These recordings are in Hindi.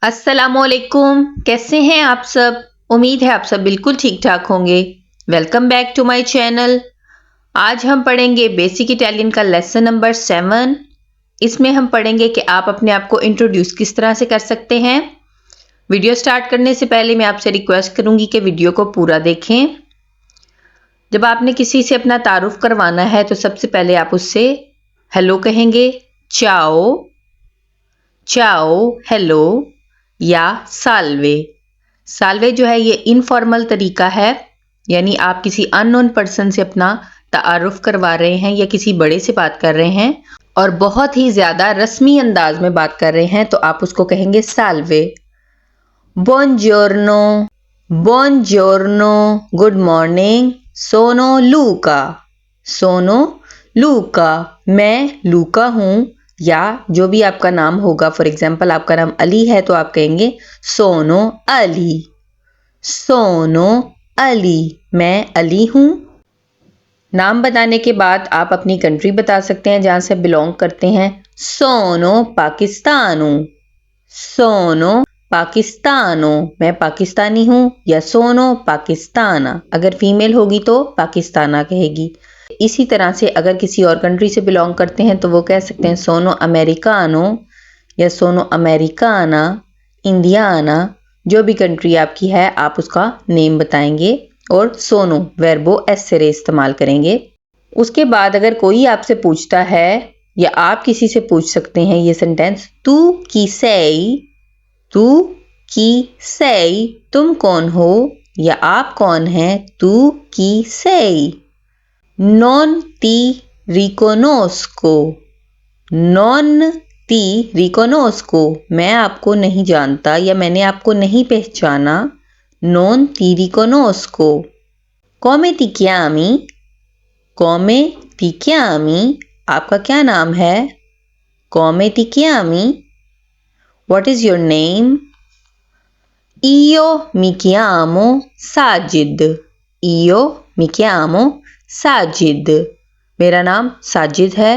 अस्सलामुअलैकुम, कैसे हैं आप सब। उम्मीद है आप सब बिल्कुल ठीक ठाक होंगे। Welcome back to my channel. आज हम पढ़ेंगे बेसिक इटालियन का लेसन नंबर 7। इसमें हम पढ़ेंगे कि आप अपने आप को इंट्रोड्यूस किस तरह से कर सकते हैं। वीडियो स्टार्ट करने से पहले मैं आपसे रिक्वेस्ट करूंगी कि वीडियो को पूरा देखें। जब आपने किसी से अपना तारुफ करवाना है तो सबसे पहले आप उससे हेलो कहेंगे, चाओ, चाओ, हेलो, या साल्वे। साल्वे जो है ये इनफॉर्मल तरीका है, यानी आप किसी अननोन पर्सन से अपना तारुफ करवा रहे हैं या किसी बड़े से बात कर रहे हैं और बहुत ही ज्यादा रस्मी अंदाज में बात कर रहे हैं तो आप उसको कहेंगे साल्वे। बुongiorno, बुongiorno, गुड मॉर्निंग, सोनो लूका, सोनो लूका, मैं लूका हूँ। या जो भी आपका नाम होगा, फॉर एग्जाम्पल आपका नाम अली है तो आप कहेंगे सोनो अली, सोनो अली, मैं अली हूँ। नाम बताने के बाद आप अपनी कंट्री बता सकते हैं जहाँ से बिलोंग करते हैं। सोनो पाकिस्तानो, सोनो पाकिस्तानो, मैं पाकिस्तानी हूँ। या सोनो पाकिस्ताना, अगर फीमेल होगी तो पाकिस्ताना कहेगी। इसी तरह से अगर किसी और कंट्री से बिलोंग करते हैं तो वो कह सकते हैं सोनो अमेरिकानो या सोनो अमेरिकाना, इंडियाना। जो भी कंट्री आपकी है आप उसका नेम बताएंगे और सोनो वर्बो एसरे इस्तेमाल करेंगे। उसके बाद अगर कोई आपसे पूछता है या आप किसी से पूछ सकते हैं ये सेंटेंस, तू की sei, तू की sei, तुम कौन हो या आप कौन हैं, तू की sei। Non ti riconosco, non ti riconosco, मैं आपको नहीं जानता या मैंने आपको नहीं पहचाना। Non ti riconosco। Come ti chiami, come ti chiami, आपका क्या नाम है। Come ti chiami, what is your name। Io mi chiamo Sajid, io mi chiamo Sajid, मेरा नाम साजिद है।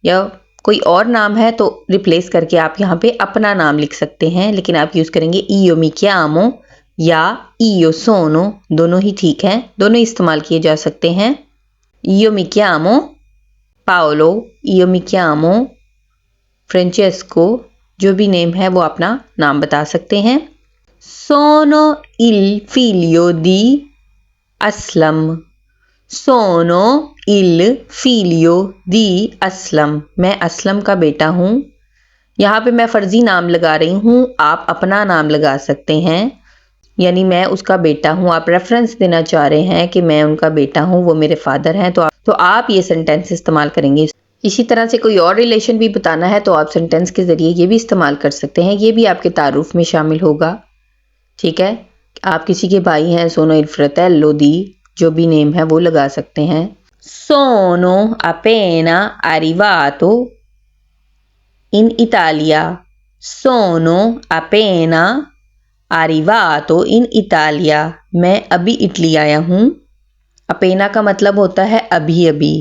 या कोई और नाम है तो रिप्लेस करके आप यहाँ पे अपना नाम लिख सकते हैं, लेकिन आप यूज़ करेंगे इयो मी chiamo या इयो सोनो, दोनों ही ठीक हैं, दोनों इस्तेमाल किए जा सकते हैं। इयो मी chiamo पाओलो, इयो मी chiamo फ्रेंचेस्को, जो भी नेम है वो अपना नाम बता सकते हैं। सोनो il figlio di असलम, सोनो इल फिलियो दी असलम, मैं असलम का बेटा हूँ। यहाँ पे मैं फर्जी नाम लगा रही हूँ, आप अपना नाम लगा सकते हैं, यानी मैं उसका बेटा हूँ। आप रेफरेंस देना चाह रहे हैं कि मैं उनका बेटा हूँ, वो मेरे फादर हैं, तो आप ये सेंटेंस इस्तेमाल करेंगे। इसी तरह से कोई और रिलेशन भी बताना है तो आप सेंटेंस के ज़रिए ये भी इस्तेमाल कर सकते हैं, ये भी आपके तारुफ में शामिल होगा। ठीक है, आप किसी के भाई हैं, सोनो il fratello di, जो भी नेम है वो लगा सकते हैं। सोनो appena arrivato in Italia, Sono appena arrivato in Italia, मैं अभी इटली आया हूँ। अपेना का मतलब होता है अभी अभी।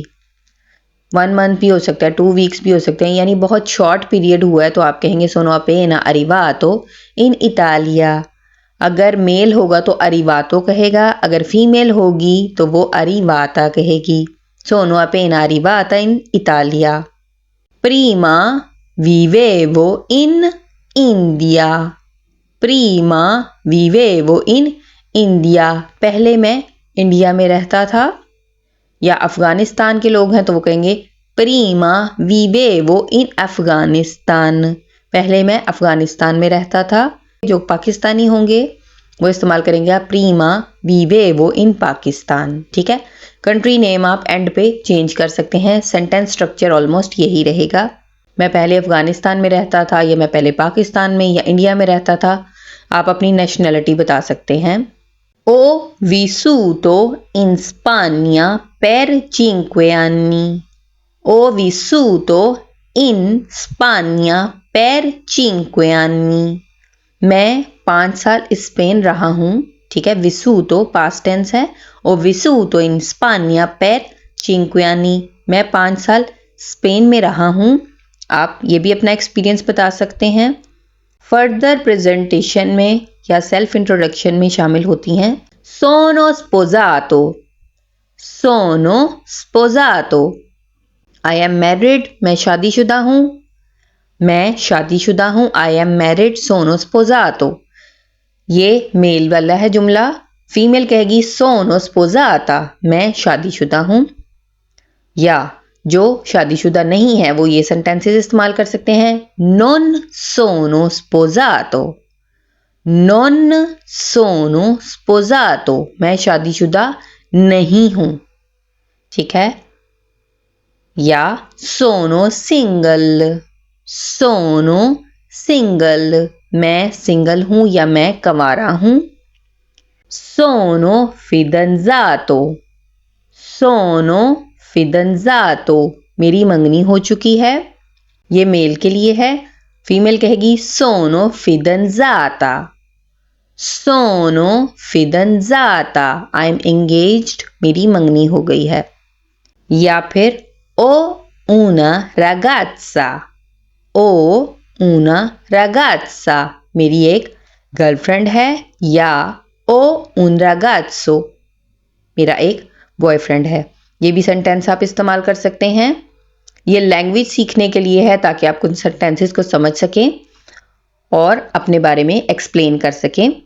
1 मंथ भी हो सकता है, 2 वीक्स भी हो सकते हैं, यानी बहुत शॉर्ट पीरियड हुआ है तो आप कहेंगे सोनो appena arrivato in Italia। अगर मेल होगा तो अरिवातो कहेगा, अगर फीमेल होगी तो वो अरिवाता कहेगी। सोनो appena arrivata in Italia। Prima vivevo in India, prima vivevo in India, पहले मैं इंडिया में रहता था। या अफगानिस्तान के लोग हैं तो वो कहेंगे prima vivevo in Afghanistan, पहले मैं अफगानिस्तान में रहता था। जो पाकिस्तानी होंगे वो इस्तेमाल करेंगे आप प्रीमा विवेवो इन पाकिस्तान। ठीक है, कंट्री नेम आप एंड पे चेंज कर सकते हैं। सेंटेंस स्ट्रक्चर ऑलमोस्ट यही रहेगा। मैं पहले अफगानिस्तान में रहता था या मैं पहले पाकिस्तान में या इंडिया में रहता था। आप अपनी नेशनैलिटी बता सकते हैं। ओ vissuto in Spagna per 5 anni, O vissuto in Spagna per 5 anni, मैं 5 साल स्पेन रहा हूँ। ठीक है, विसूतो पास्ट टेंस है और विसूतो इन स्पानिया per 5 anni, मैं 5 साल स्पेन में रहा हूँ। आप ये भी अपना एक्सपीरियंस बता सकते हैं। फर्दर प्रेजेंटेशन में या सेल्फ इंट्रोडक्शन में शामिल होती हैं। सोनो स्पोजातो, सोनो स्पोजातो। आई एम मैरिड, मैं शादीशुदा हूँ, मैं शादीशुदा हूँ। आई एम मैरिड, सोनो स्पोजातो। ये मेल वाला है जुमला। फीमेल कहेगी सोनो स्पोजाता, मैं शादीशुदा हूँ। या जो शादीशुदा नहीं है वो ये सेंटेंसेस इस्तेमाल कर सकते हैं। नॉन सोनो स्पोजातो, नॉन सोनो स्पोजातो, मैं शादीशुदा नहीं हूं। ठीक है। या सोनो सिंगल, सोनो सिंगल, मैं सिंगल हूं या मैं कंवारा हूं। सोनो फिदंजातो, सोनो फिदंजातो, मेरी मंगनी हो चुकी है। ये मेल के लिए है। फीमेल कहेगी सोनो फिदंजाता, सोनो फिदंजाता, आई एम एंगेज्ड, मेरी मंगनी हो गई है। या फिर ओ ऊना रागात्सा, ओ ऊना रागात्सा, मेरी एक गर्लफ्रेंड है। या ओ un ragazzo, मेरा एक बॉयफ्रेंड है। ये भी सेंटेंस आप इस्तेमाल कर सकते हैं। ये लैंग्वेज सीखने के लिए है ताकि आप उन सेंटेंसेस को समझ सकें और अपने बारे में एक्सप्लेन कर सकें।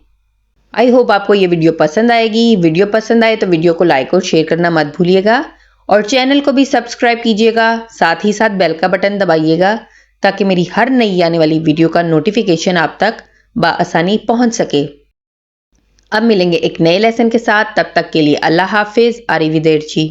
आई होप आपको ये वीडियो पसंद आएगी। वीडियो पसंद आए तो वीडियो को लाइक और शेयर करना मत भूलिएगा और चैनल को भी सब्सक्राइब कीजिएगा। साथ ही साथ बेल का बटन दबाइएगा ताकि मेरी हर नई आने वाली वीडियो का नोटिफिकेशन आप तक बआसानी पहुंच सके। अब मिलेंगे एक नए लेसन के साथ, तब तक के लिए अल्लाह हाफिज, आरिविदेर्ची।